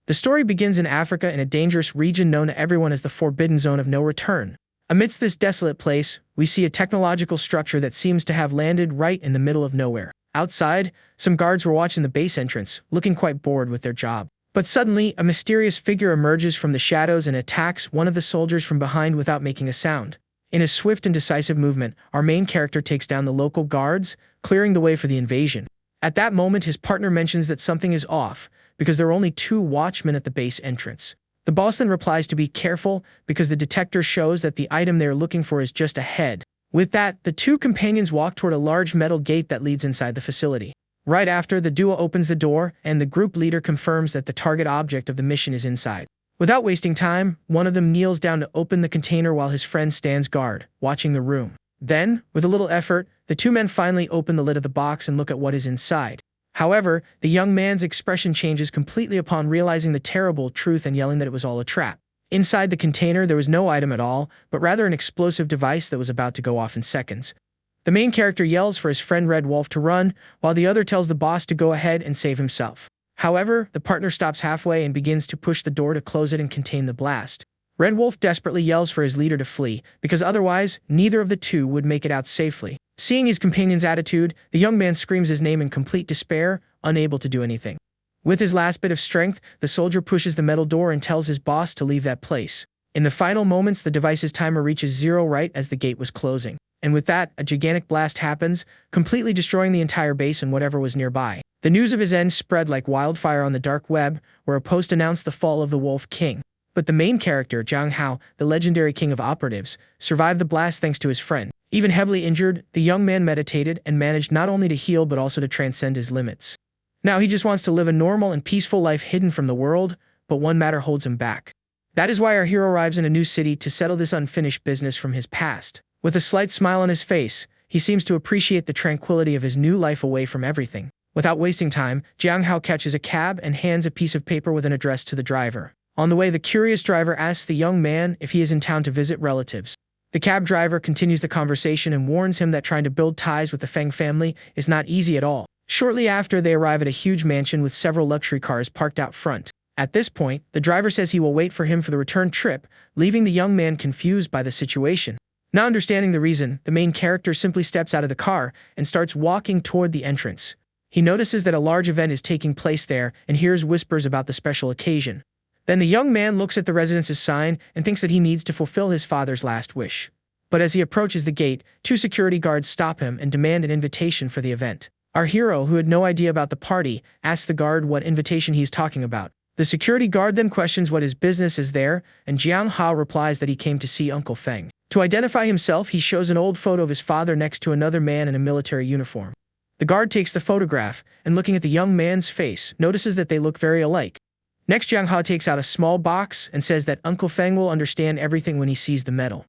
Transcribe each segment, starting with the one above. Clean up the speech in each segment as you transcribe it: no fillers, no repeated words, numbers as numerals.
The story begins in Africa in a dangerous region known to everyone as the Forbidden Zone of No Return. Amidst this desolate place, we see a technological structure that seems to have landed right in the middle of nowhere. Outside, some guards were watching the base entrance, looking quite bored with their job. But suddenly, a mysterious figure emerges from the shadows and attacks one of the soldiers from behind without making a sound. In a swift and decisive movement, our main character takes down the local guards, clearing the way for the invasion. At that moment, his partner mentions that something is off, because there are only 2 watchmen at the base entrance. The boss then replies to be careful, because the detector shows that the item they are looking for is just ahead. With that, the 2 companions walk toward a large metal gate that leads inside the facility. Right after, the duo opens the door, and the group leader confirms that the target object of the mission is inside. Without wasting time, one of them kneels down to open the container while his friend stands guard, watching the room. Then, with a little effort, the 2 men finally open the lid of the box and look at what is inside. However, the young man's expression changes completely upon realizing the terrible truth and yelling that it was all a trap. Inside the container, there was no item at all, but rather an explosive device that was about to go off in seconds. The main character yells for his friend Red Wolf to run, while the other tells the boss to go ahead and save himself. However, the partner stops halfway and begins to push the door to close it and contain the blast. Red Wolf desperately yells for his leader to flee, because otherwise, neither of the 2 would make it out safely. Seeing his companion's attitude, the young man screams his name in complete despair, unable to do anything. With his last bit of strength, the soldier pushes the metal door and tells his boss to leave that place. In the final moments, the device's timer reaches 0 right as the gate was closing. And with that, a gigantic blast happens, completely destroying the entire base and whatever was nearby. The news of his end spread like wildfire on the dark web, where a post announced the fall of the Wolf King. But the main character, Jiang Hao, the legendary king of operatives, survived the blast thanks to his friend. Even heavily injured, the young man meditated and managed not only to heal but also to transcend his limits. Now he just wants to live a normal and peaceful life hidden from the world, but one matter holds him back. That is why our hero arrives in a new city to settle this unfinished business from his past. With a slight smile on his face, he seems to appreciate the tranquility of his new life away from everything. Without wasting time, Jiang Hao catches a cab and hands a piece of paper with an address to the driver. On the way, the curious driver asks the young man if he is in town to visit relatives. The cab driver continues the conversation and warns him that trying to build ties with the Feng family is not easy at all. Shortly after, they arrive at a huge mansion with several luxury cars parked out front. At this point, the driver says he will wait for him for the return trip, leaving the young man confused by the situation. Not understanding the reason, the main character simply steps out of the car and starts walking toward the entrance. He notices that a large event is taking place there and hears whispers about the special occasion. Then the young man looks at the residence's sign and thinks that he needs to fulfill his father's last wish. But as he approaches the gate, 2 security guards stop him and demand an invitation for the event. Our hero, who had no idea about the party, asks the guard what invitation he is talking about. The security guard then questions what his business is there, and Jiang Hao replies that he came to see Uncle Feng. To identify himself, he shows an old photo of his father next to another man in a military uniform. The guard takes the photograph, and looking at the young man's face, notices that they look very alike. Next, Jiang Hao takes out a small box and says that Uncle Feng will understand everything when he sees the medal.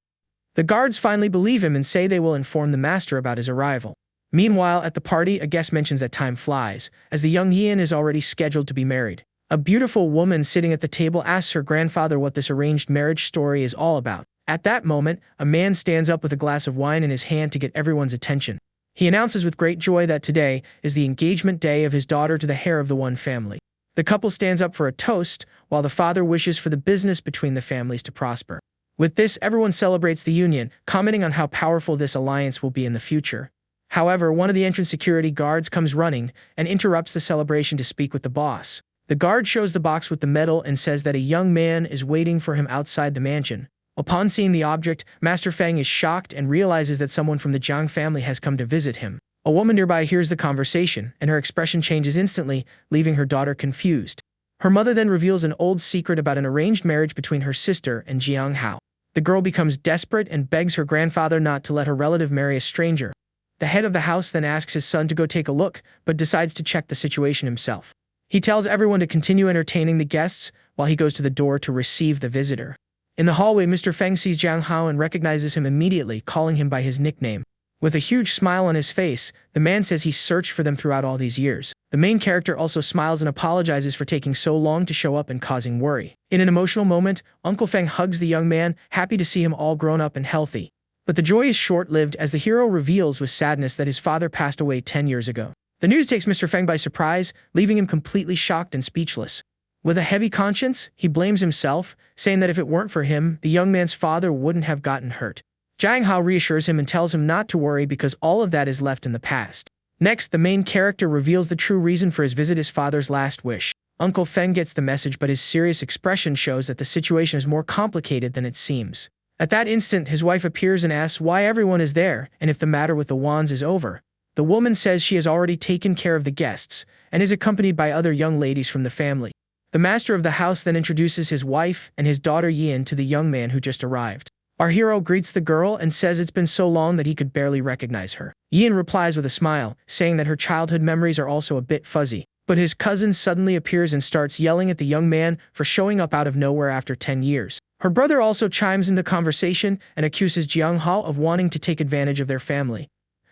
The guards finally believe him and say they will inform the master about his arrival. Meanwhile, at the party, a guest mentions that time flies, as the young Yin is already scheduled to be married. A beautiful woman sitting at the table asks her grandfather what this arranged marriage story is all about. At that moment, a man stands up with a glass of wine in his hand to get everyone's attention. He announces with great joy that today is the engagement day of his daughter to the heir of the One family. The couple stands up for a toast, while the father wishes for the business between the families to prosper. With this, everyone celebrates the union, commenting on how powerful this alliance will be in the future. However, one of the entrance security guards comes running and interrupts the celebration to speak with the boss. The guard shows the box with the medal and says that a young man is waiting for him outside the mansion. Upon seeing the object, Master Feng is shocked and realizes that someone from the Jiang family has come to visit him. A woman nearby hears the conversation, and her expression changes instantly, leaving her daughter confused. Her mother then reveals an old secret about an arranged marriage between her sister and Jiang Hao. The girl becomes desperate and begs her grandfather not to let her relative marry a stranger. The head of the house then asks his son to go take a look, but decides to check the situation himself. He tells everyone to continue entertaining the guests while he goes to the door to receive the visitor. In the hallway, Mr. Feng sees Jiang Hao and recognizes him immediately, calling him by his nickname. With a huge smile on his face, the man says he searched for them throughout all these years. The main character also smiles and apologizes for taking so long to show up and causing worry. In an emotional moment, Uncle Feng hugs the young man, happy to see him all grown up and healthy. But the joy is short-lived as the hero reveals with sadness that his father passed away 10 years ago. The news takes Mr. Feng by surprise, leaving him completely shocked and speechless. With a heavy conscience, he blames himself, saying that if it weren't for him, the young man's father wouldn't have gotten hurt. Jiang Hao reassures him and tells him not to worry because all of that is left in the past. Next, the main character reveals the true reason for his visit: his father's last wish. Uncle Feng gets the message, but his serious expression shows that the situation is more complicated than it seems. At that instant, his wife appears and asks why everyone is there and if the matter with the wands is over. The woman says she has already taken care of the guests and is accompanied by other young ladies from the family. The master of the house then introduces his wife and his daughter Yin to the young man who just arrived. Our hero greets the girl and says it's been so long that he could barely recognize her. Yin replies with a smile, saying that her childhood memories are also a bit fuzzy. But his cousin suddenly appears and starts yelling at the young man for showing up out of nowhere after 10 years. Her brother also chimes in the conversation and accuses Jiang Hao of wanting to take advantage of their family.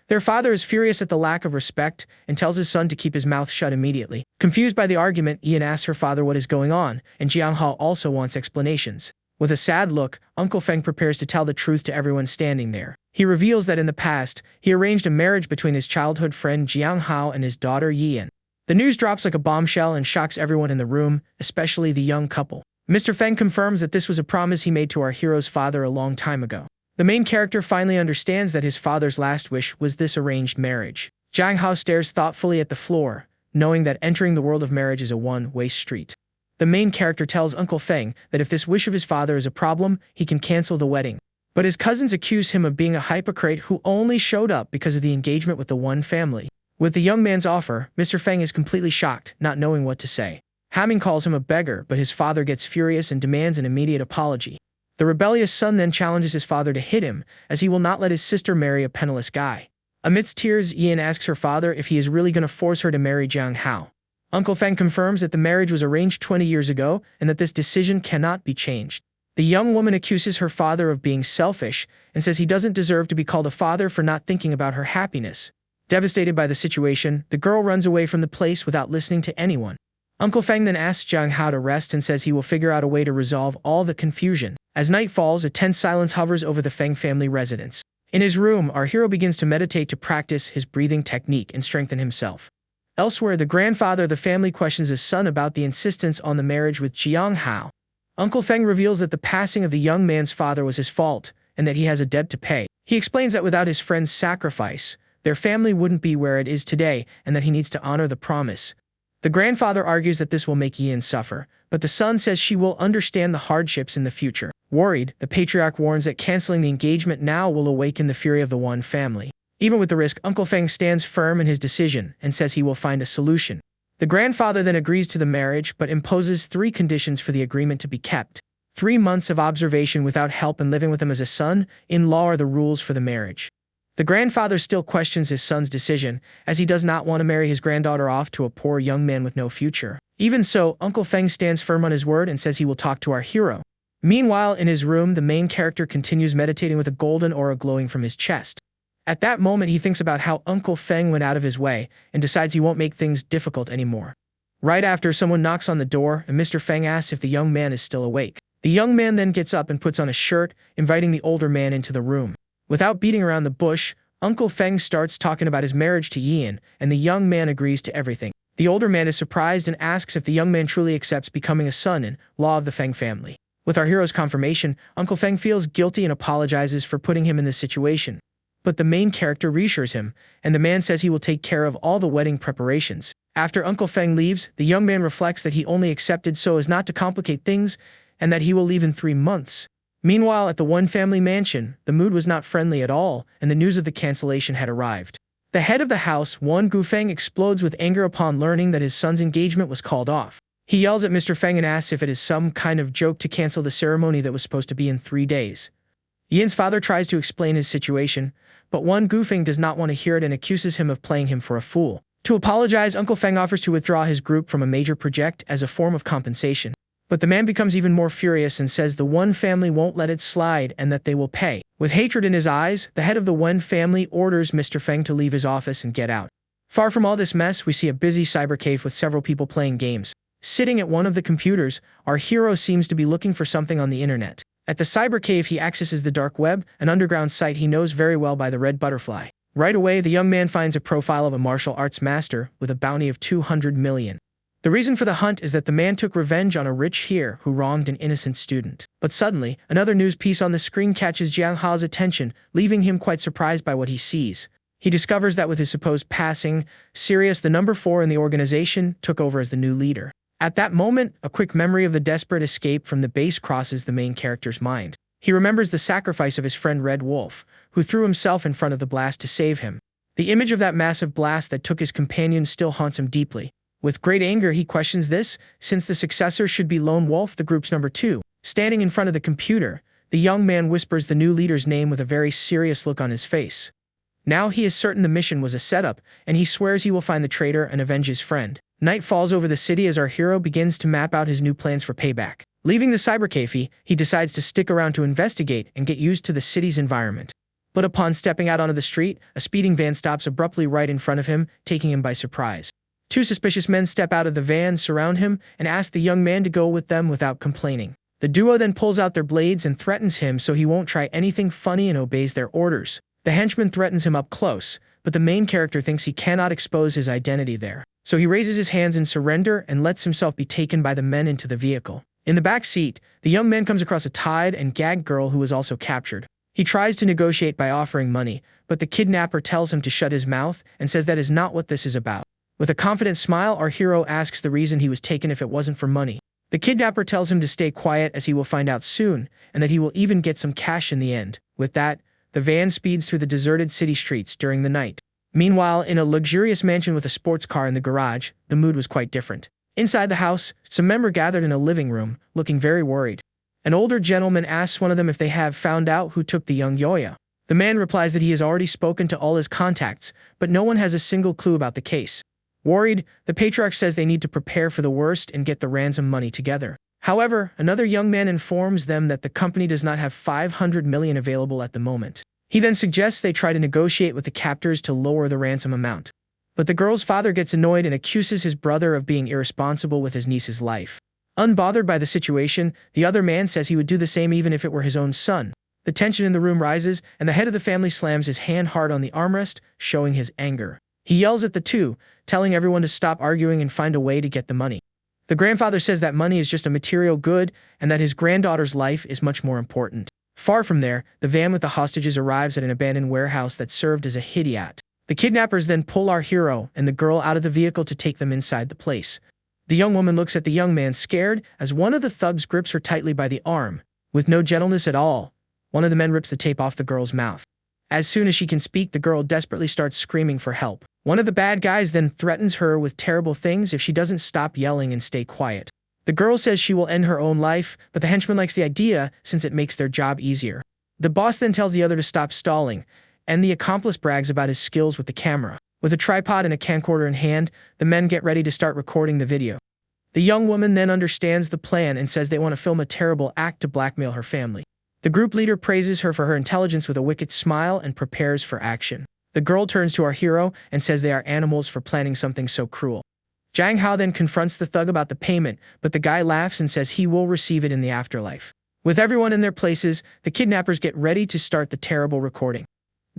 Their father is furious at the lack of respect and tells his son to keep his mouth shut immediately. Confused by the argument, Ian asks her father what is going on, and Jiang Hao also wants explanations. With a sad look, Uncle Feng prepares to tell the truth to everyone standing there. He reveals that in the past, he arranged a marriage between his childhood friend Jiang Hao and his daughter Yian. The news drops like a bombshell and shocks everyone in the room, especially the young couple. Mr. Feng confirms that this was a promise he made to our hero's father a long time ago. The main character finally understands that his father's last wish was this arranged marriage. Jiang Hao stares thoughtfully at the floor, knowing that entering the world of marriage is a one-way street. The main character tells Uncle Feng that if this wish of his father is a problem, he can cancel the wedding. But his cousins accuse him of being a hypocrite who only showed up because of the engagement with the one family. With the young man's offer, Mr. Feng is completely shocked, not knowing what to say. Hamming calls him a beggar, but his father gets furious and demands an immediate apology. The rebellious son then challenges his father to hit him, as he will not let his sister marry a penniless guy. Amidst tears, Ian asks her father if he is really going to force her to marry Jiang Hao. Uncle Feng confirms that the marriage was arranged 20 years ago and that this decision cannot be changed. The young woman accuses her father of being selfish and says he doesn't deserve to be called a father for not thinking about her happiness. Devastated by the situation, the girl runs away from the place without listening to anyone. Uncle Feng then asks Jiang Hao to rest and says he will figure out a way to resolve all the confusion. As night falls, a tense silence hovers over the Feng family residence. In his room, our hero begins to meditate to practice his breathing technique and strengthen himself. Elsewhere, the grandfather of the family questions his son about the insistence on the marriage with Jiang Hao. Uncle Feng reveals that the passing of the young man's father was his fault and that he has a debt to pay. He explains that without his friend's sacrifice, their family wouldn't be where it is today and that he needs to honor the promise. The grandfather argues that this will make Ian suffer, but the son says she will understand the hardships in the future. Worried, the patriarch warns that canceling the engagement now will awaken the fury of the one family. Even with the risk, Uncle Feng stands firm in his decision and says he will find a solution. The grandfather then agrees to the marriage but imposes 3 conditions for the agreement to be kept. 3 months of observation without help and living with him as a son-in-law are the rules for the marriage. The grandfather still questions his son's decision, as he does not want to marry his granddaughter off to a poor young man with no future. Even so, Uncle Feng stands firm on his word and says he will talk to our hero. Meanwhile, in his room, the main character continues meditating with a golden aura glowing from his chest. At that moment, he thinks about how Uncle Feng went out of his way and decides he won't make things difficult anymore. Right after, someone knocks on the door and Mr. Feng asks if the young man is still awake. The young man then gets up and puts on a shirt, inviting the older man into the room. Without beating around the bush, Uncle Feng starts talking about his marriage to Ian, and the young man agrees to everything. The older man is surprised and asks if the young man truly accepts becoming a son-in-law of the Feng family. With our hero's confirmation, Uncle Feng feels guilty and apologizes for putting him in this situation. But the main character reassures him, and the man says he will take care of all the wedding preparations. After Uncle Feng leaves, the young man reflects that he only accepted so as not to complicate things, and that he will leave in 3 months. Meanwhile, at the one family mansion, the mood was not friendly at all, and the news of the cancellation had arrived. The head of the house, Wan Gufeng, explodes with anger upon learning that his son's engagement was called off. He yells at Mr. Feng and asks if it is some kind of joke to cancel the ceremony that was supposed to be in 3 days. Ian's father tries to explain his situation, but Wan Gufeng does not want to hear it and accuses him of playing him for a fool. To apologize, Uncle Feng offers to withdraw his group from a major project as a form of compensation. But the man becomes even more furious and says the one family won't let it slide and that they will pay. With hatred in his eyes, the head of the one family orders Mr. Feng to leave his office and get out. Far from all this mess, we see a busy cyber cave with several people playing games. Sitting at one of the computers, our hero seems to be looking for something on the internet. At the cyber cave, he accesses the dark web, an underground site he knows very well by the red butterfly. Right away, the young man finds a profile of a martial arts master with a bounty of 200 million. The reason for the hunt is that the man took revenge on a rich heir who wronged an innocent student. But suddenly, another news piece on the screen catches Jiang Hao's attention, leaving him quite surprised by what he sees. He discovers that with his supposed passing, Sirius, the number 4 in the organization, took over as the new leader. At that moment, a quick memory of the desperate escape from the base crosses the main character's mind. He remembers the sacrifice of his friend Red Wolf, who threw himself in front of the blast to save him. The image of that massive blast that took his companion still haunts him deeply. With great anger, he questions this, since the successor should be Lone Wolf, the group's number 2. Standing in front of the computer, the young man whispers the new leader's name with a very serious look on his face. Now he is certain the mission was a setup, and he swears he will find the traitor and avenge his friend. Night falls over the city as our hero begins to map out his new plans for payback. Leaving the cybercafe, he decides to stick around to investigate and get used to the city's environment. But upon stepping out onto the street, a speeding van stops abruptly right in front of him, taking him by surprise. 2 suspicious men step out of the van, surround him, and ask the young man to go with them without complaining. The duo then pulls out their blades and threatens him so he won't try anything funny and obeys their orders. The henchman threatens him up close, but the main character thinks he cannot expose his identity there. So he raises his hands in surrender and lets himself be taken by the men into the vehicle. In the back seat, the young man comes across a tied and gagged girl who is also captured. He tries to negotiate by offering money, but the kidnapper tells him to shut his mouth and says that is not what this is about. With a confident smile, our hero asks the reason he was taken if it wasn't for money. The kidnapper tells him to stay quiet as he will find out soon, and that he will even get some cash in the end. With that, the van speeds through the deserted city streets during the night. Meanwhile, in a luxurious mansion with a sports car in the garage, the mood was quite different. Inside the house, some men were gathered in a living room, looking very worried. An older gentleman asks one of them if they have found out who took the young Yoya. The man replies that he has already spoken to all his contacts, but no one has a single clue about the case. Worried, the patriarch says they need to prepare for the worst and get the ransom money together. However, another young man informs them that the company does not have 500 million available at the moment. He then suggests they try to negotiate with the captors to lower the ransom amount. But the girl's father gets annoyed and accuses his brother of being irresponsible with his niece's life. Unbothered by the situation, the other man says he would do the same even if it were his own son. The tension in the room rises, and the head of the family slams his hand hard on the armrest, showing his anger. He yells at the two, telling everyone to stop arguing and find a way to get the money. The grandfather says that money is just a material good and that his granddaughter's life is much more important. Far from there, the van with the hostages arrives at an abandoned warehouse that served as a hideout. The kidnappers then pull our hero and the girl out of the vehicle to take them inside the place. The young woman looks at the young man scared as one of the thugs grips her tightly by the arm. With no gentleness at all, one of the men rips the tape off the girl's mouth. As soon as she can speak, the girl desperately starts screaming for help. One of the bad guys then threatens her with terrible things if she doesn't stop yelling and stay quiet. The girl says she will end her own life, but the henchman likes the idea since it makes their job easier. The boss then tells the other to stop stalling, and the accomplice brags about his skills with the camera. With a tripod and a camcorder in hand, the men get ready to start recording the video. The young woman then understands the plan and says they want to film a terrible act to blackmail her family. The group leader praises her for her intelligence with a wicked smile and prepares for action. The girl turns to our hero and says they are animals for planning something so cruel. Jiang Hao then confronts the thug about the payment, but the guy laughs and says he will receive it in the afterlife. With everyone in their places, the kidnappers get ready to start the terrible recording.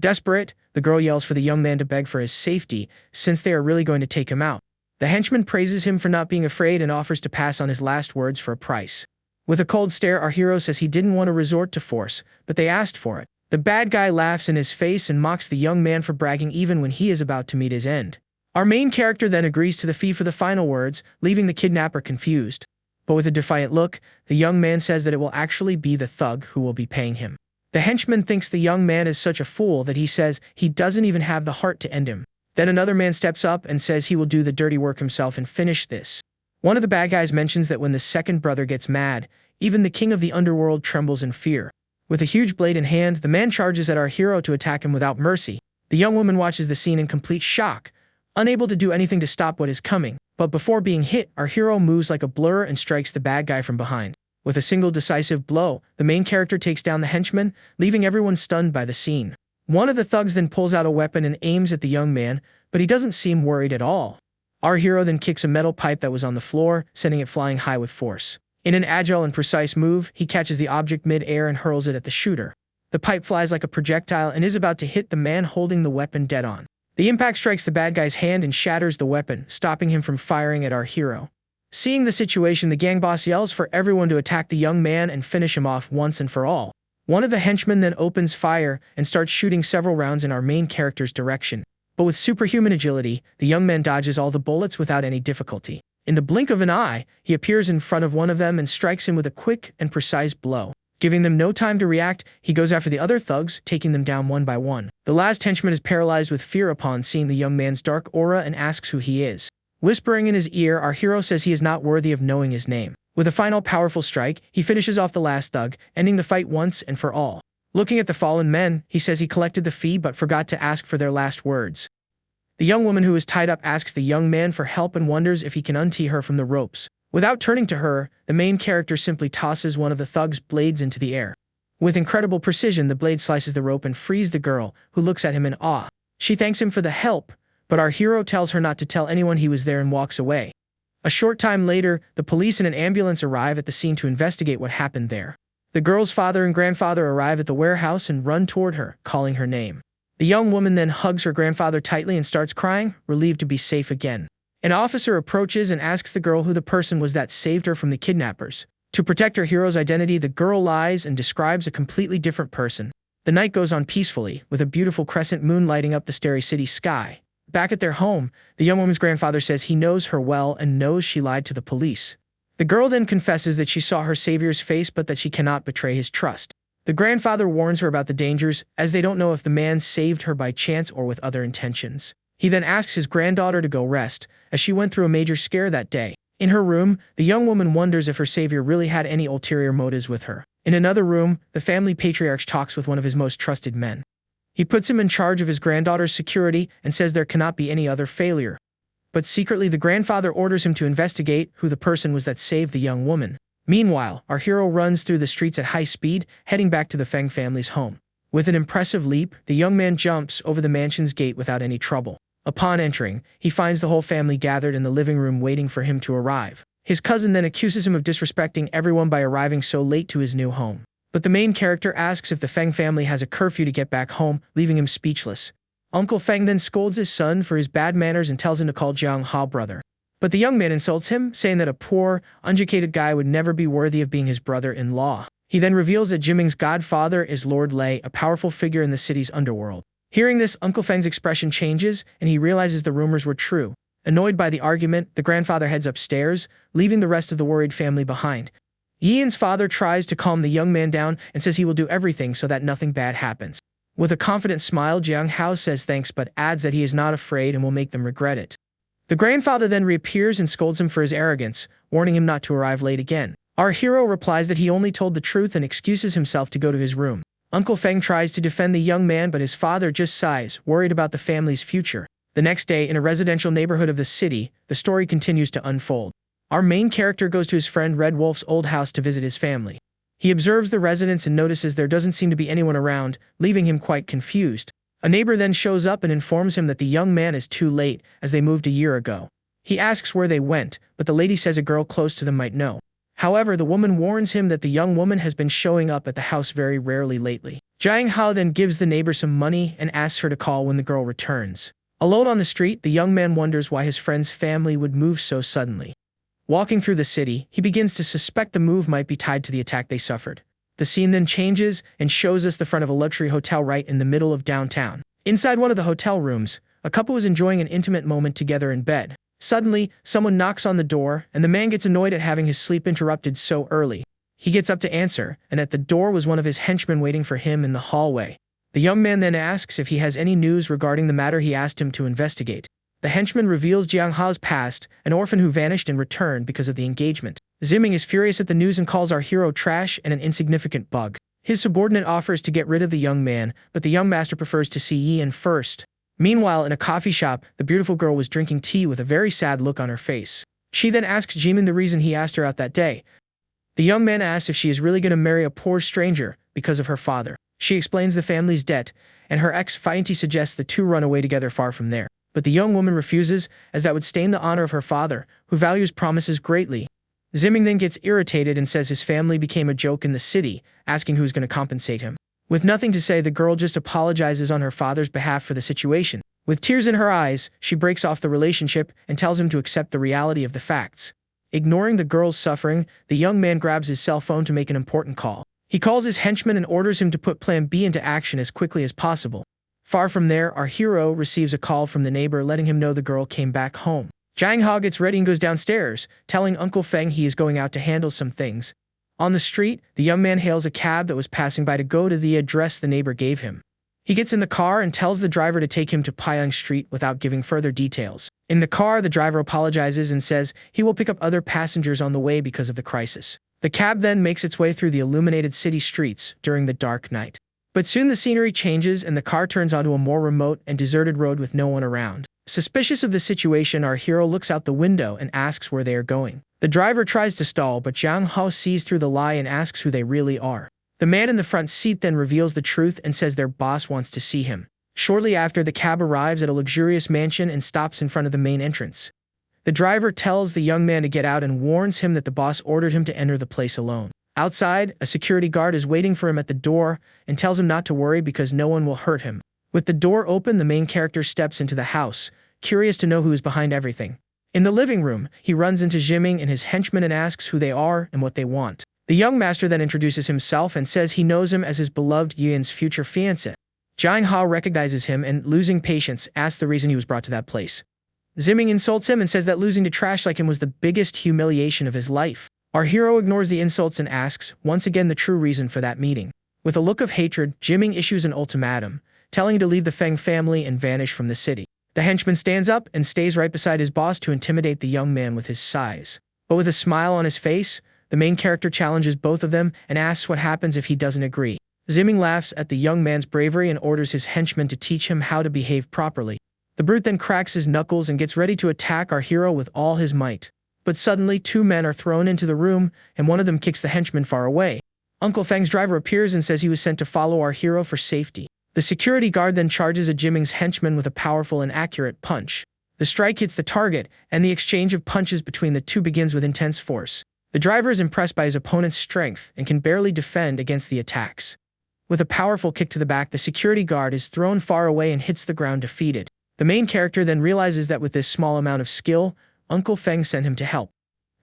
Desperate, the girl yells for the young man to beg for his safety, since they are really going to take him out. The henchman praises him for not being afraid and offers to pass on his last words for a price. With a cold stare, our hero says he didn't want to resort to force, but they asked for it. The bad guy laughs in his face and mocks the young man for bragging even when he is about to meet his end. Our main character then agrees to the fee for the final words, leaving the kidnapper confused. But with a defiant look, the young man says that it will actually be the thug who will be paying him. The henchman thinks the young man is such a fool that he says he doesn't even have the heart to end him. Then another man steps up and says he will do the dirty work himself and finish this. One of the bad guys mentions that when the second brother gets mad, even the king of the underworld trembles in fear. With a huge blade in hand, the man charges at our hero to attack him without mercy. The young woman watches the scene in complete shock, unable to do anything to stop what is coming. But before being hit, our hero moves like a blur and strikes the bad guy from behind. With a single decisive blow, the main character takes down the henchman, leaving everyone stunned by the scene. One of the thugs then pulls out a weapon and aims at the young man, but he doesn't seem worried at all. Our hero then kicks a metal pipe that was on the floor, sending it flying high with force. In an agile and precise move, he catches the object mid-air and hurls it at the shooter. The pipe flies like a projectile and is about to hit the man holding the weapon dead on. The impact strikes the bad guy's hand and shatters the weapon, stopping him from firing at our hero. Seeing the situation, the gang boss yells for everyone to attack the young man and finish him off once and for all. One of the henchmen then opens fire and starts shooting several rounds in our main character's direction. But with superhuman agility, the young man dodges all the bullets without any difficulty. In the blink of an eye, he appears in front of one of them and strikes him with a quick and precise blow. Giving them no time to react, he goes after the other thugs, taking them down one by one. The last henchman is paralyzed with fear upon seeing the young man's dark aura and asks who he is. Whispering in his ear, our hero says he is not worthy of knowing his name. With a final powerful strike, he finishes off the last thug, ending the fight once and for all. Looking at the fallen men, he says he collected the fee but forgot to ask for their last words. The young woman who is tied up asks the young man for help and wonders if he can untee her from the ropes. Without turning to her, the main character simply tosses one of the thug's blades into the air. With incredible precision, the blade slices the rope and frees the girl, who looks at him in awe. She thanks him for the help, but our hero tells her not to tell anyone he was there and walks away. A short time later, the police and an ambulance arrive at the scene to investigate what happened there. The girl's father and grandfather arrive at the warehouse and run toward her, calling her name. The young woman then hugs her grandfather tightly and starts crying, relieved to be safe again. An officer approaches and asks the girl who the person was that saved her from the kidnappers. To protect her hero's identity, the girl lies and describes a completely different person. The night goes on peacefully, with a beautiful crescent moon lighting up the starry city sky. Back at their home, the young woman's grandfather says he knows her well and knows she lied to the police. The girl then confesses that she saw her savior's face but that she cannot betray his trust. The grandfather warns her about the dangers, as they don't know if the man saved her by chance or with other intentions. He then asks his granddaughter to go rest, as she went through a major scare that day. In her room, the young woman wonders if her savior really had any ulterior motives with her. In another room, the family patriarch talks with one of his most trusted men. He puts him in charge of his granddaughter's security and says there cannot be any other failure. But secretly, the grandfather orders him to investigate who the person was that saved the young woman. Meanwhile, our hero runs through the streets at high speed, heading back to the Feng family's home. With an impressive leap, the young man jumps over the mansion's gate without any trouble. Upon entering, he finds the whole family gathered in the living room waiting for him to arrive. His cousin then accuses him of disrespecting everyone by arriving so late to his new home. But the main character asks if the Feng family has a curfew to get back home, leaving him speechless. Uncle Feng then scolds his son for his bad manners and tells him to call Jiang Ha brother. But the young man insults him, saying that a poor, uneducated guy would never be worthy of being his brother-in-law. He then reveals that Jiming's godfather is Lord Lei, a powerful figure in the city's underworld. Hearing this, Uncle Feng's expression changes, and he realizes the rumors were true. Annoyed by the argument, the grandfather heads upstairs, leaving the rest of the worried family behind. Yian's father tries to calm the young man down and says he will do everything so that nothing bad happens. With a confident smile, Jiang Hao says thanks but adds that he is not afraid and will make them regret it. The grandfather then reappears and scolds him for his arrogance, warning him not to arrive late again. Our hero replies that he only told the truth and excuses himself to go to his room. Uncle Feng tries to defend the young man but his father just sighs, worried about the family's future. The next day, in a residential neighborhood of the city, the story continues to unfold. Our main character goes to his friend Red Wolf's old house to visit his family. He observes the residence and notices there doesn't seem to be anyone around, leaving him quite confused. A neighbor then shows up and informs him that the young man is too late, as they moved a year ago. He asks where they went, but the lady says a girl close to them might know. However, the woman warns him that the young woman has been showing up at the house very rarely lately. Jiang Hao then gives the neighbor some money and asks her to call when the girl returns. Alone on the street, the young man wonders why his friend's family would move so suddenly. Walking through the city, he begins to suspect the move might be tied to the attack they suffered. The scene then changes and shows us the front of a luxury hotel right in the middle of downtown. Inside one of the hotel rooms, a couple is enjoying an intimate moment together in bed. Suddenly, someone knocks on the door, and the man gets annoyed at having his sleep interrupted so early. He gets up to answer, and at the door was one of his henchmen waiting for him in the hallway. The young man then asks if he has any news regarding the matter he asked him to investigate. The henchman reveals Jiang Ha's past, an orphan who vanished and returned because of the engagement. Ziming is furious at the news and calls our hero trash and an insignificant bug. His subordinate offers to get rid of the young man, but the young master prefers to see Yian first. Meanwhile, in a coffee shop, the beautiful girl was drinking tea with a very sad look on her face. She then asks Jimin the reason he asked her out that day. The young man asks if she is really going to marry a poor stranger because of her father. She explains the family's debt, and her ex-fiancé suggests the two run away together far from there. But the young woman refuses, as that would stain the honor of her father, who values promises greatly. Ziming then gets irritated and says his family became a joke in the city, asking who's going to compensate him. With nothing to say, the girl just apologizes on her father's behalf for the situation. With tears in her eyes, she breaks off the relationship and tells him to accept the reality of the facts. Ignoring the girl's suffering, the young man grabs his cell phone to make an important call. He calls his henchman and orders him to put Plan B into action as quickly as possible. Far from there, our hero receives a call from the neighbor letting him know the girl came back home. Jiang Hao gets ready and goes downstairs, telling Uncle Feng he is going out to handle some things. On the street, the young man hails a cab that was passing by to go to the address the neighbor gave him. He gets in the car and tells the driver to take him to Pyong Street without giving further details. In the car, the driver apologizes and says he will pick up other passengers on the way because of the crisis. The cab then makes its way through the illuminated city streets during the dark night. But soon the scenery changes and the car turns onto a more remote and deserted road with no one around. Suspicious of the situation, our hero looks out the window and asks where they are going. The driver tries to stall, but Jiang Hao sees through the lie and asks who they really are. The man in the front seat then reveals the truth and says their boss wants to see him. Shortly after, the cab arrives at a luxurious mansion and stops in front of the main entrance. The driver tells the young man to get out and warns him that the boss ordered him to enter the place alone. Outside, a security guard is waiting for him at the door and tells him not to worry because no one will hurt him. With the door open, the main character steps into the house, curious to know who is behind everything. In the living room, he runs into Jiming and his henchmen and asks who they are and what they want. The young master then introduces himself and says he knows him as his beloved Yin's future fiancé. Jiang Hao recognizes him and, losing patience, asks the reason he was brought to that place. Jiming insults him and says that losing to trash like him was the biggest humiliation of his life. Our hero ignores the insults and asks, once again, the true reason for that meeting. With a look of hatred, Jiming issues an ultimatum, telling him to leave the Feng family and vanish from the city. The henchman stands up and stays right beside his boss to intimidate the young man with his size. But with a smile on his face, the main character challenges both of them and asks what happens if he doesn't agree. Jiming laughs at the young man's bravery and orders his henchmen to teach him how to behave properly. The brute then cracks his knuckles and gets ready to attack our hero with all his might. But suddenly, two men are thrown into the room, and one of them kicks the henchman far away. Uncle Feng's driver appears and says he was sent to follow our hero for safety. The security guard then charges at Jiming's henchman with a powerful and accurate punch. The strike hits the target, and the exchange of punches between the two begins with intense force. The driver is impressed by his opponent's strength and can barely defend against the attacks. With a powerful kick to the back, the security guard is thrown far away and hits the ground defeated. The main character then realizes that with this small amount of skill, Uncle Feng sent him to help.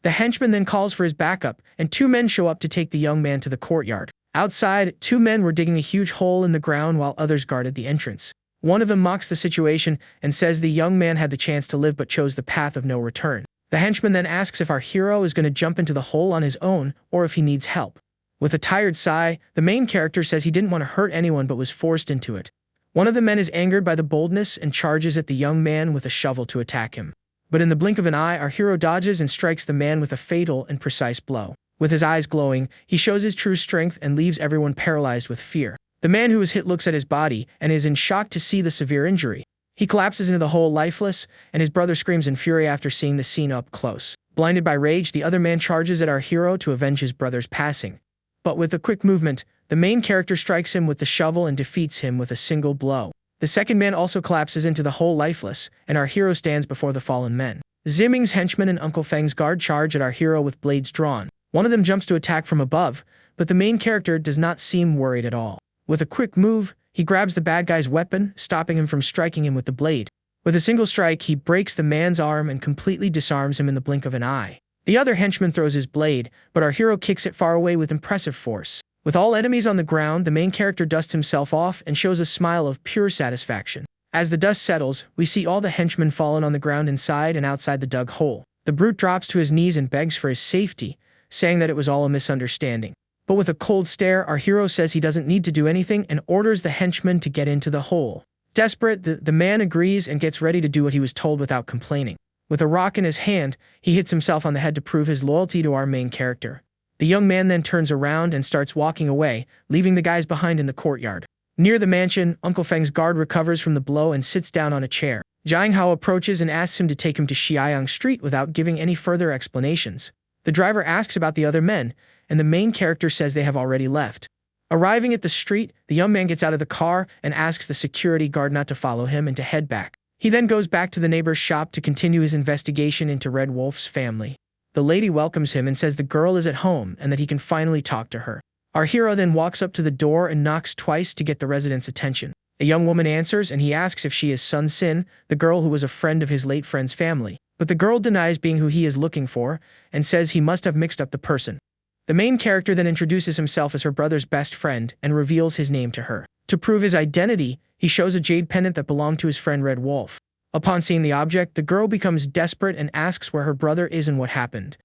The henchman then calls for his backup, and two men show up to take the young man to the courtyard. Outside, two men were digging a huge hole in the ground while others guarded the entrance. One of them mocks the situation and says the young man had the chance to live but chose the path of no return. The henchman then asks if our hero is going to jump into the hole on his own or if he needs help. With a tired sigh, the main character says he didn't want to hurt anyone but was forced into it. One of the men is angered by the boldness and charges at the young man with a shovel to attack him. But in the blink of an eye, our hero dodges and strikes the man with a fatal and precise blow. With his eyes glowing, he shows his true strength and leaves everyone paralyzed with fear. The man who was hit looks at his body and is in shock to see the severe injury. He collapses into the hole lifeless, and his brother screams in fury after seeing the scene up close. Blinded by rage, the other man charges at our hero to avenge his brother's passing. But with a quick movement, the main character strikes him with the shovel and defeats him with a single blow. The second man also collapses into the hole lifeless, and our hero stands before the fallen men. Jiming's henchmen and Uncle Feng's guard charge at our hero with blades drawn. One of them jumps to attack from above, but the main character does not seem worried at all. With a quick move, he grabs the bad guy's weapon, stopping him from striking him with the blade. With a single strike, he breaks the man's arm and completely disarms him in the blink of an eye. The other henchman throws his blade, but our hero kicks it far away with impressive force. With all enemies on the ground, the main character dusts himself off and shows a smile of pure satisfaction. As the dust settles, we see all the henchmen fallen on the ground inside and outside the dug hole. The brute drops to his knees and begs for his safety, saying that it was all a misunderstanding. But with a cold stare, our hero says he doesn't need to do anything and orders the henchman to get into the hole. Desperate, the man agrees and gets ready to do what he was told without complaining. With a rock in his hand, he hits himself on the head to prove his loyalty to our main character. The young man then turns around and starts walking away, leaving the guys behind in the courtyard. Near the mansion, Uncle Feng's guard recovers from the blow and sits down on a chair. Jiang Hao approaches and asks him to take him to Xiaoyang Street without giving any further explanations. The driver asks about the other men, and the main character says they have already left. Arriving at the street, the young man gets out of the car and asks the security guard not to follow him and to head back. He then goes back to the neighbor's shop to continue his investigation into Red Wolf's family. The lady welcomes him and says the girl is at home and that he can finally talk to her. Our hero then walks up to the door and knocks twice to get the resident's attention. A young woman answers and he asks if she is Sun Sin, the girl who was a friend of his late friend's family. but the girl denies being who he is looking for and says he must have mixed up the person. The main character then introduces himself as her brother's best friend and reveals his name to her. To prove his identity, he shows a jade pendant that belonged to his friend Red Wolf. Upon seeing the object, the girl becomes desperate and asks where her brother is and what happened.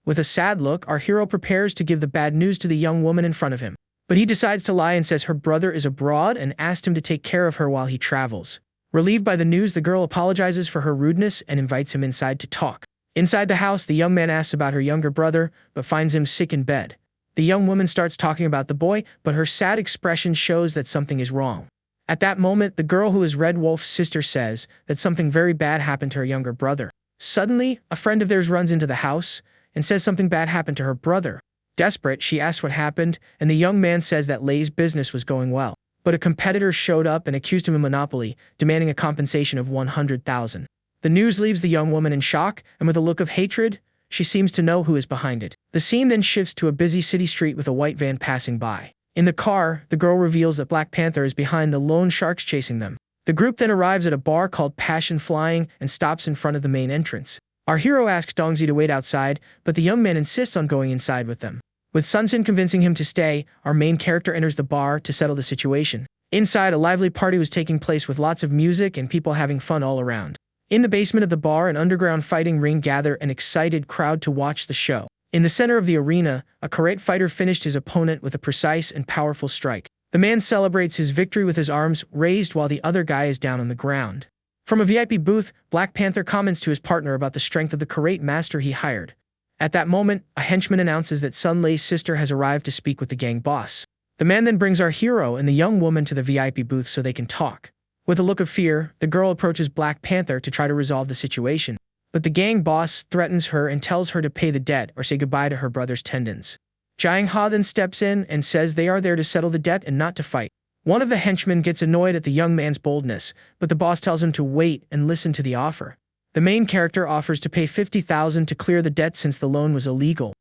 With a sad look, our hero prepares to give the bad news to the young woman in front of him. But he decides to lie and says her brother is abroad and asked him to take care of her while he travels. Relieved by the news, the girl apologizes for her rudeness and invites him inside to talk. Inside the house, the young man asks about her younger brother, but finds him sick in bed. The young woman starts talking about the boy, but her sad expression shows that something is wrong. At that moment, the girl who is Red Wolf's sister says that something very bad happened to her younger brother. Suddenly, a friend of theirs runs into the house and says something bad happened to her brother. Desperate, she asks what happened, and the young man says that Lay's business was going well. But a competitor showed up and accused him of monopoly, demanding a compensation of 100,000. The news leaves the young woman in shock, and with a look of hatred, she seems to know who is behind it. The scene then shifts to a busy city street with a white van passing by. In the car, the girl reveals that Black Panther is behind the lone sharks chasing them. The group then arrives at a bar called Passion Flying and stops in front of the main entrance. Our hero asks Dongzi to wait outside, but the young man insists on going inside with them. With Sunsin convincing him to stay, our main character enters the bar to settle the situation. Inside, a lively party was taking place with lots of music and people having fun all around. In the basement of the bar, an underground fighting ring gathered an excited crowd to watch the show. In the center of the arena, a karate fighter finished his opponent with a precise and powerful strike. The man celebrates his victory with his arms raised while the other guy is down on the ground. From a VIP booth, Black Panther comments to his partner about the strength of the karate master he hired. At that moment, a henchman announces that Sun Lei's sister has arrived to speak with the gang boss. The man then brings our hero and the young woman to the VIP booth so they can talk. With a look of fear, the girl approaches Black Panther to try to resolve the situation. But the gang boss threatens her and tells her to pay the debt or say goodbye to her brother's tendons. Jiang Ha then steps in and says they are there to settle the debt and not to fight. One of the henchmen gets annoyed at the young man's boldness, but the boss tells him to wait and listen to the offer. The main character offers to pay 50,000 to clear the debt since the loan was illegal.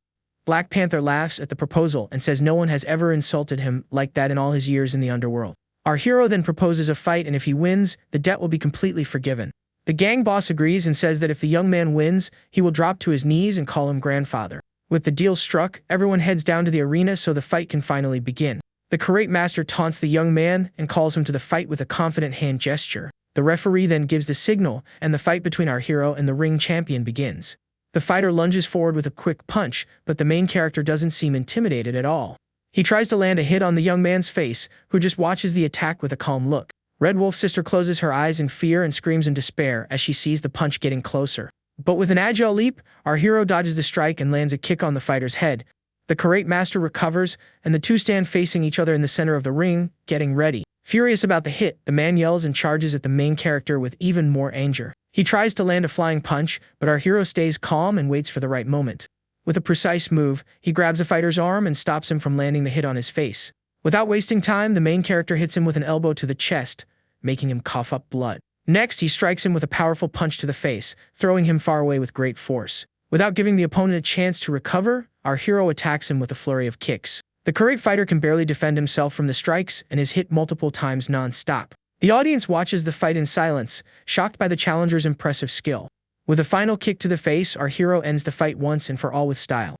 Black Panther laughs at the proposal and says no one has ever insulted him like that in all his years in the underworld. Our hero then proposes a fight, and if he wins, the debt will be completely forgiven. The gang boss agrees and says that if the young man wins, he will drop to his knees and call him grandfather. With the deal struck, everyone heads down to the arena so the fight can finally begin. The karate master taunts the young man and calls him to the fight with a confident hand gesture. The referee then gives the signal, and the fight between our hero and the ring champion begins. The fighter lunges forward with a quick punch, but the main character doesn't seem intimidated at all. He tries to land a hit on the young man's face, who just watches the attack with a calm look. Red Wolf's sister closes her eyes in fear and screams in despair as she sees the punch getting closer. But with an agile leap, our hero dodges the strike and lands a kick on the fighter's head. The karate master recovers, and the two stand facing each other in the center of the ring, getting ready. Furious about the hit, the man yells and charges at the main character with even more anger. He tries to land a flying punch, but our hero stays calm and waits for the right moment. With a precise move, he grabs the fighter's arm and stops him from landing the hit on his face. Without wasting time, the main character hits him with an elbow to the chest, making him cough up blood. Next, he strikes him with a powerful punch to the face, throwing him far away with great force. Without giving the opponent a chance to recover, our hero attacks him with a flurry of kicks. The karate fighter can barely defend himself from the strikes and is hit multiple times non-stop. The audience watches the fight in silence, shocked by the challenger's impressive skill. With a final kick to the face, our hero ends the fight once and for all with style.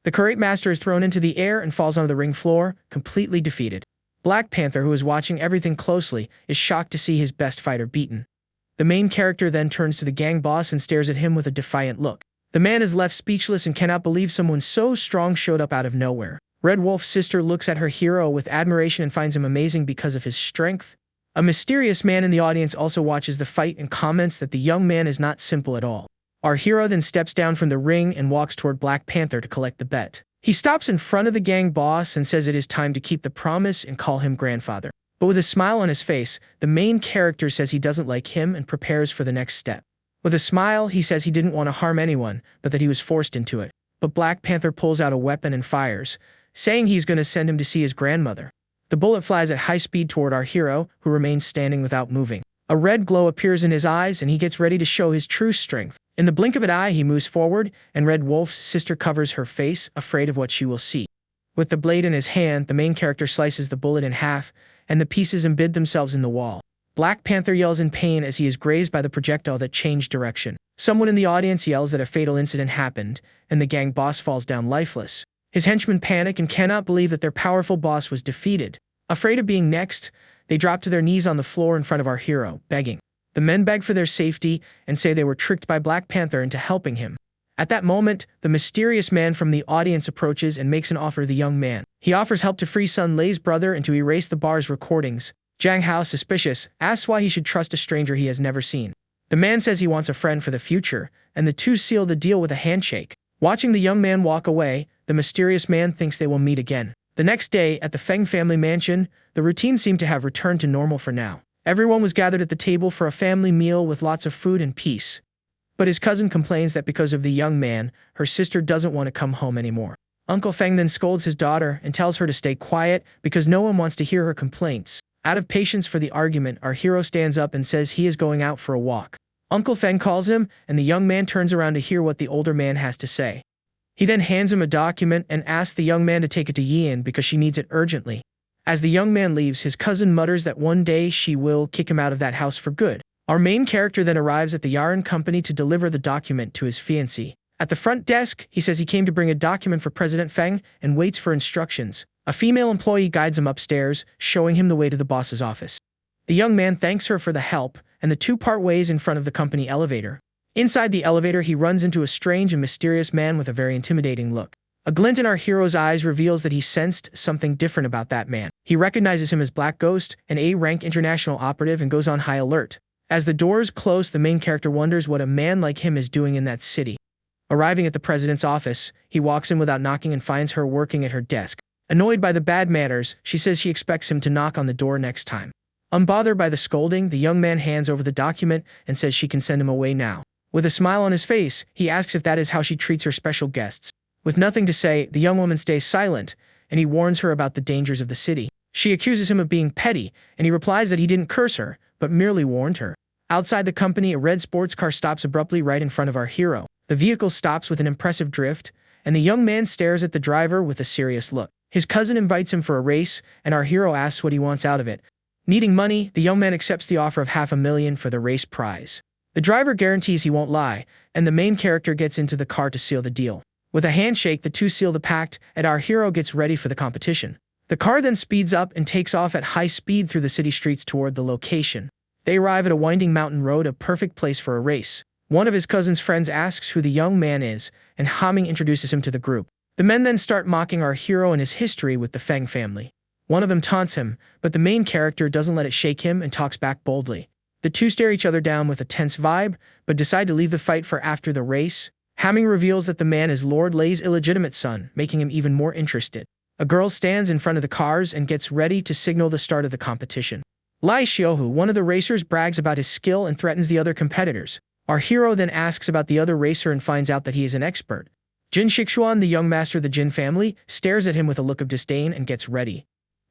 The karate master is thrown into the air and falls onto the ring floor, completely defeated. Black Panther, who is watching everything closely, is shocked to see his best fighter beaten. The main character then turns to the gang boss and stares at him with a defiant look. The man is left speechless and cannot believe someone so strong showed up out of nowhere. Red Wolf's sister looks at her hero with admiration and finds him amazing because of his strength. A mysterious man in the audience also watches the fight and comments that the young man is not simple at all. Our hero then steps down from the ring and walks toward Black Panther to collect the bet. He stops in front of the gang boss and says it is time to keep the promise and call him grandfather. But with a smile on his face, the main character says he doesn't like him and prepares for the next step. With a smile, he says he didn't want to harm anyone, but that he was forced into it. But Black Panther pulls out a weapon and fires, saying he's going to send him to see his grandmother. The bullet flies at high speed toward our hero, who remains standing without moving. A red glow appears in his eyes and he gets ready to show his true strength. In the blink of an eye, he moves forward, and Red Wolf's sister covers her face, afraid of what she will see. With the blade in his hand, the main character slices the bullet in half, and the pieces embed themselves in the wall. Black Panther yells in pain as he is grazed by the projectile that changed direction. Someone in the audience yells that a fatal incident happened, and the gang boss falls down lifeless. His henchmen panic and cannot believe that their powerful boss was defeated. Afraid of being next, they drop to their knees on the floor in front of our hero, begging. The men beg for their safety and say they were tricked by Black Panther into helping him. At that moment, the mysterious man from the audience approaches and makes an offer to the young man. He offers help to free Sun Lei's brother and to erase the bar's recordings. Jiang Hao, suspicious, asks why he should trust a stranger he has never seen. The man says he wants a friend for the future, and the two seal the deal with a handshake. Watching the young man walk away, the mysterious man thinks they will meet again. The next day, at the Feng family mansion, the routine seemed to have returned to normal for now. Everyone was gathered at the table for a family meal with lots of food and peace. But his cousin complains that because of the young man, her sister doesn't want to come home anymore. Uncle Feng then scolds his daughter and tells her to stay quiet because no one wants to hear her complaints. Out of patience for the argument, our hero stands up and says he is going out for a walk. Uncle Feng calls him, and the young man turns around to hear what the older man has to say. He then hands him a document and asks the young man to take it to Yian because she needs it urgently. As the young man leaves, his cousin mutters that one day she will kick him out of that house for good. Our main character then arrives at the Yaran company to deliver the document to his fiancée. At the front desk, he says he came to bring a document for President Feng and waits for instructions. A female employee guides him upstairs, showing him the way to the boss's office. The young man thanks her for the help, and the two part ways in front of the company elevator. Inside the elevator, he runs into a strange and mysterious man with a very intimidating look. A glint in our hero's eyes reveals that he sensed something different about that man. He recognizes him as Black Ghost, an A-rank international operative, and goes on high alert. As the doors close, the main character wonders what a man like him is doing in that city. Arriving at the president's office, he walks in without knocking and finds her working at her desk. Annoyed by the bad manners, she says she expects him to knock on the door next time. Unbothered by the scolding, the young man hands over the document and says she can send him away now. With a smile on his face, he asks if that is how she treats her special guests. With nothing to say, the young woman stays silent, and he warns her about the dangers of the city. She accuses him of being petty, and he replies that he didn't curse her, but merely warned her. Outside the company, a red sports car stops abruptly right in front of our hero. The vehicle stops with an impressive drift, and the young man stares at the driver with a serious look. His cousin invites him for a race, and our hero asks what he wants out of it. Needing money, the young man accepts the offer of $500,000 for the race prize. The driver guarantees he won't lie, and the main character gets into the car to seal the deal. With a handshake, the two seal the pact, and our hero gets ready for the competition. The car then speeds up and takes off at high speed through the city streets toward the location. They arrive at a winding mountain road, a perfect place for a race. One of his cousin's friends asks who the young man is, and Haming introduces him to the group. The men then start mocking our hero and his history with the Feng family. One of them taunts him, but the main character doesn't let it shake him and talks back boldly. The two stare each other down with a tense vibe, but decide to leave the fight for after the race. Haming reveals that the man is Lord Lei's illegitimate son, making him even more interested. A girl stands in front of the cars and gets ready to signal the start of the competition. Lai Xiaohu, one of the racers, brags about his skill and threatens the other competitors. Our hero then asks about the other racer and finds out that he is an expert. Jin Shixuan, the young master of the Jin family, stares at him with a look of disdain and gets ready.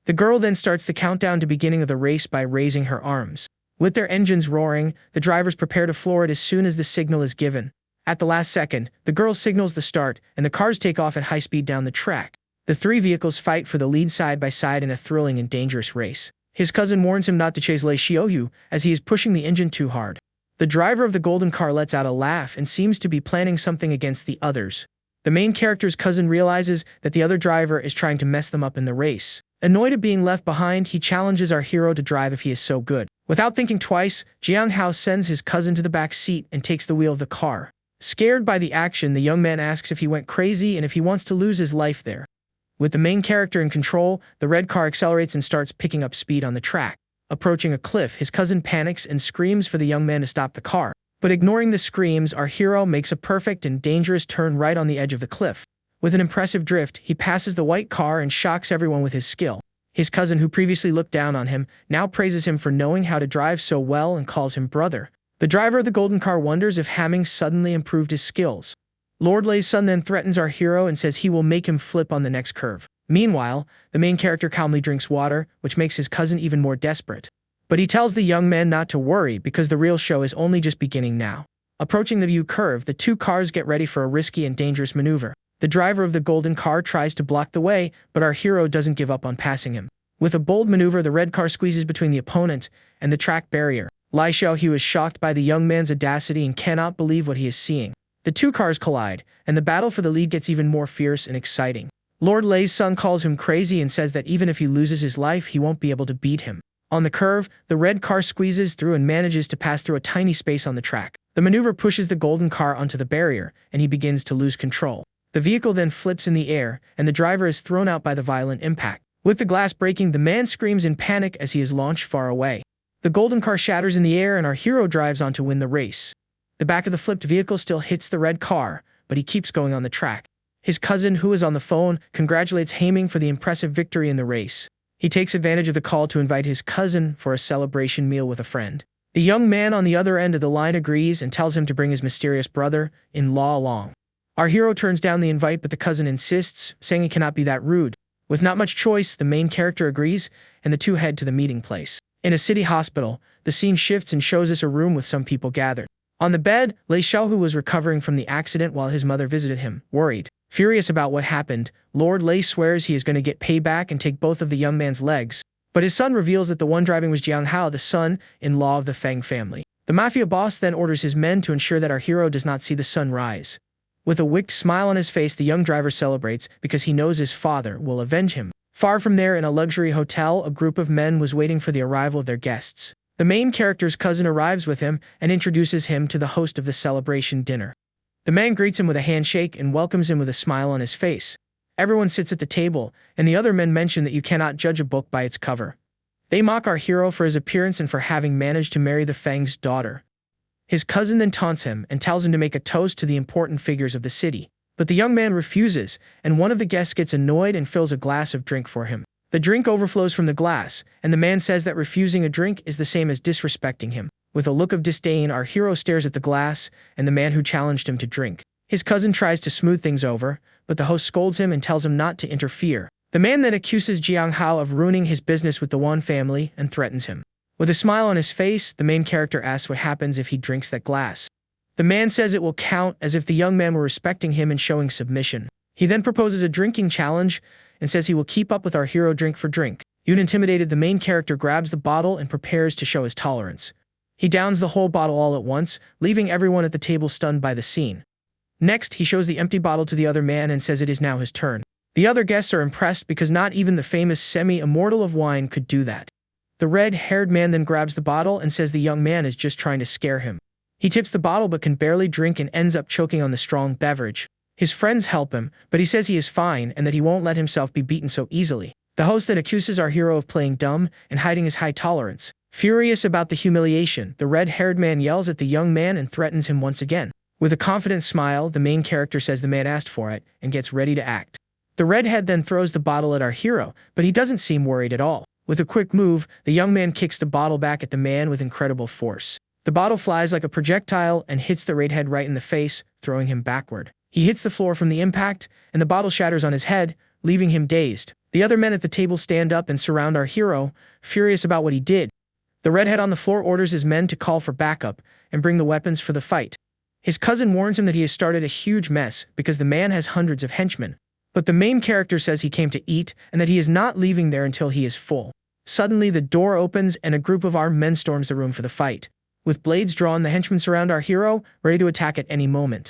The girl then starts the countdown to beginning of the race by raising her arms. With their engines roaring, the drivers prepare to floor it as soon as the signal is given. At the last second, the girl signals the start, and the cars take off at high speed down the track. The three vehicles fight for the lead side by side in a thrilling and dangerous race. His cousin warns him not to chase Lei Xiaohu, as he is pushing the engine too hard. The driver of the golden car lets out a laugh and seems to be planning something against the others. The main character's cousin realizes that the other driver is trying to mess them up in the race. Annoyed at being left behind, he challenges our hero to drive if he is so good. Without thinking twice, Jiang Hao sends his cousin to the back seat and takes the wheel of the car. Scared by the action, the young man asks if he went crazy and if he wants to lose his life there. With the main character in control, the red car accelerates and starts picking up speed on the track. Approaching a cliff, his cousin panics and screams for the young man to stop the car. But ignoring the screams, our hero makes a perfect and dangerous turn right on the edge of the cliff. With an impressive drift, he passes the white car and shocks everyone with his skill. His cousin, who previously looked down on him, now praises him for knowing how to drive so well and calls him brother. The driver of the golden car wonders if Haming suddenly improved his skills. Lord Lei's son then threatens our hero and says he will make him flip on the next curve. Meanwhile, the main character calmly drinks water, which makes his cousin even more desperate. But he tells the young man not to worry because the real show is only just beginning now. Approaching the view curve, the two cars get ready for a risky and dangerous maneuver. The driver of the golden car tries to block the way, but our hero doesn't give up on passing him. With a bold maneuver, the red car squeezes between the opponent and the track barrier. Lai Xiaohui was shocked by the young man's audacity and cannot believe what he is seeing. The two cars collide, and the battle for the lead gets even more fierce and exciting. Lord Lei's son calls him crazy and says that even if he loses his life, he won't be able to beat him. On the curve, the red car squeezes through and manages to pass through a tiny space on the track. The maneuver pushes the golden car onto the barrier, and he begins to lose control. The vehicle then flips in the air, and the driver is thrown out by the violent impact. With the glass breaking, the man screams in panic as he is launched far away. The golden car shatters in the air, and our hero drives on to win the race. The back of the flipped vehicle still hits the red car, but he keeps going on the track. His cousin, who is on the phone, congratulates Haiming for the impressive victory in the race. He takes advantage of the call to invite his cousin for a celebration meal with a friend. The young man on the other end of the line agrees and tells him to bring his mysterious brother-in-law along. Our hero turns down the invite, but the cousin insists, saying he cannot be that rude. With not much choice, the main character agrees, and the two head to the meeting place. In a city hospital, the scene shifts and shows us a room with some people gathered. On the bed, Lei Xiaohui was recovering from the accident while his mother visited him, worried. Furious about what happened, Lord Lei swears he is going to get payback and take both of the young man's legs. But his son reveals that the one driving was Jiang Hao, the son-in-law of the Feng family. The mafia boss then orders his men to ensure that our hero does not see the sun rise. With a wicked smile on his face, the young driver celebrates because he knows his father will avenge him. Far from there, in a luxury hotel, a group of men was waiting for the arrival of their guests. The main character's cousin arrives with him and introduces him to the host of the celebration dinner. The man greets him with a handshake and welcomes him with a smile on his face. Everyone sits at the table, and the other men mention that you cannot judge a book by its cover. They mock our hero for his appearance and for having managed to marry the Feng's daughter. His cousin then taunts him and tells him to make a toast to the important figures of the city. But the young man refuses, and one of the guests gets annoyed and fills a glass of drink for him. The drink overflows from the glass, and the man says that refusing a drink is the same as disrespecting him. With a look of disdain, our hero stares at the glass and the man who challenged him to drink. His cousin tries to smooth things over, but the host scolds him and tells him not to interfere. The man then accuses Jiang Hao of ruining his business with the Wan family and threatens him. With a smile on his face, the main character asks what happens if he drinks that glass. The man says it will count, as if the young man were respecting him and showing submission. He then proposes a drinking challenge and says he will keep up with our hero drink for drink. Intimidated, the main character grabs the bottle and prepares to show his tolerance. He downs the whole bottle all at once, leaving everyone at the table stunned by the scene. Next, he shows the empty bottle to the other man and says it is now his turn. The other guests are impressed because not even the famous semi-immortal of wine could do that. The red-haired man then grabs the bottle and says the young man is just trying to scare him. He tips the bottle but can barely drink and ends up choking on the strong beverage. His friends help him, but he says he is fine and that he won't let himself be beaten so easily. The host then accuses our hero of playing dumb and hiding his high tolerance. Furious about the humiliation, the red-haired man yells at the young man and threatens him once again. With a confident smile, the main character says the man asked for it and gets ready to act. The redhead then throws the bottle at our hero, but he doesn't seem worried at all. With a quick move, the young man kicks the bottle back at the man with incredible force. The bottle flies like a projectile and hits the redhead right in the face, throwing him backward. He hits the floor from the impact, and the bottle shatters on his head, leaving him dazed. The other men at the table stand up and surround our hero, furious about what he did. The redhead on the floor orders his men to call for backup and bring the weapons for the fight. His cousin warns him that he has started a huge mess because the man has hundreds of henchmen. But the main character says he came to eat and that he is not leaving there until he is full. Suddenly, the door opens and a group of armed men storms the room for the fight. With blades drawn, the henchmen surround our hero, ready to attack at any moment.